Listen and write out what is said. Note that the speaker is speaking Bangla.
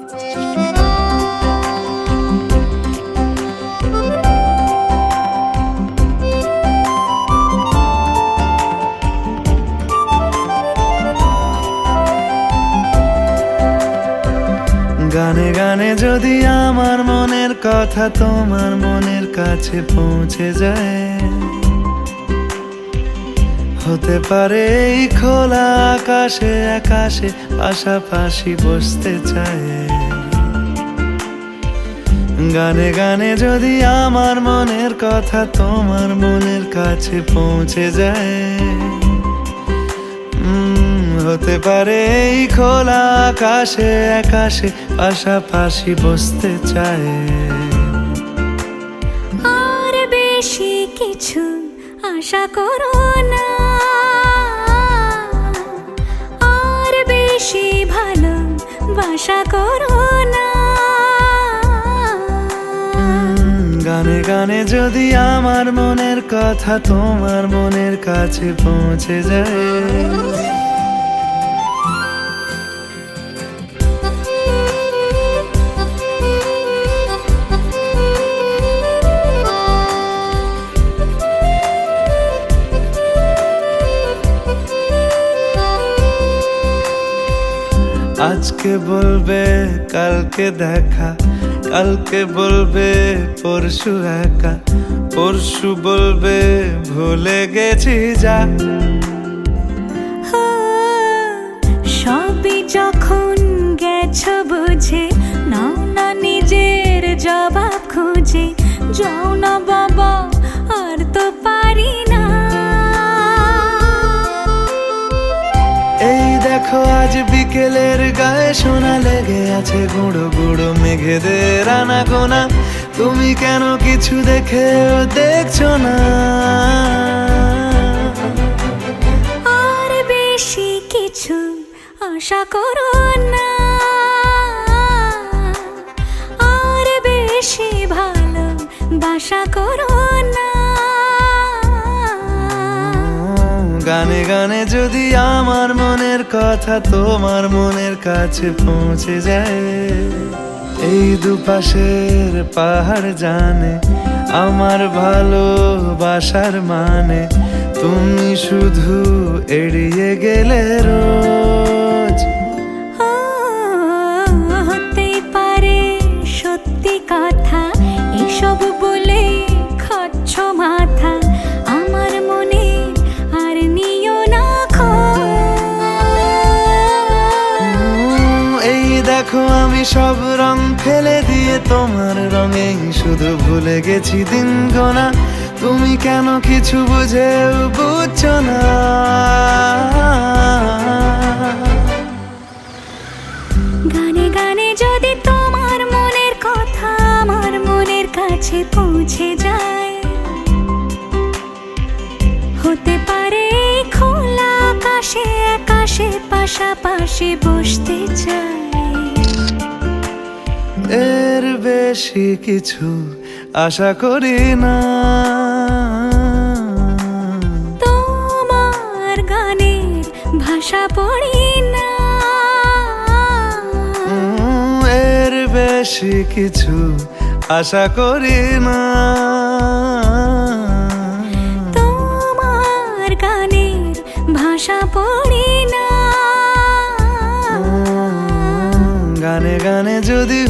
গানে গানে যদি আমার মনের কথা তোমার মনের কাছে পৌঁছে যায়, হতে পারে এই খোলা আকাশে আকাশে পাশাপাশি বসতে চায়। গানে গানে যদি আমার মনের কথা তোমার মনের কাছে পৌঁছে যায়, হতে পারে এই খোলা আকাশে আকাশে পাশাপাশি বসতে চায়। আর বেশি কিছু আশা করো না, আর বেশি ভালোবাসা করো না। গানে গানে যদি আমার মনের কথা তোমার মনের কাছে পৌঁছে যায়, আজকে বলবে কালকে দেখা, কালকে বলবে পরশু একা, পরশু বলবে ভুলে গেছি যা। সবই যখন গেছো বুঝে, নাও না নিজের জবাব খুঁজে। যাও না বাবা, আর তো পারি না। এই দেখো আজ বিকেলের গায়ে সোনা লেগে আছে গুঁড়ো গুঁড়ো মেঘেদের আনাগোনা। তুমি কেন কিছু দেখেও দেখছো না? আর বেশি কিছু আশা করো না, আর বেশি ভালোবাসা করো না। গানে গানে যদি আমার মনের কথা তোমার মনের কাছে পৌঁছে যায়, এই দুপাশের পাহাড় জানে আমার ভালোবাসার মানে। তুমি শুধু এড়িয়ে গেলে রোজ। হতেই পারে সত্যি কথা, এসব বলে খাচ্ছ মাথা। আমার মনে আর নিও না এই দেখো আমি সব রং ফেলে দিয়ে তোমার রঙে শুধু ভুলে গেছি দিন গোনা। তুমি কেন কিছু বুঝেও বুঝছো না? গানে গানে যদি তোমার মনের কথা আমার মনের কাছে পৌঁছে যায়, হতে পারে খোলা আকাশে আকাশে পাশাপাশি বসতে চায়। এর বেশি কিছু আশা করি না। তোমার গানের ভাষা পড়ি না, এর বেশি কিছু আশা করি না। তোমার গানের ভাষা পড়ি না। গানে গানে যদি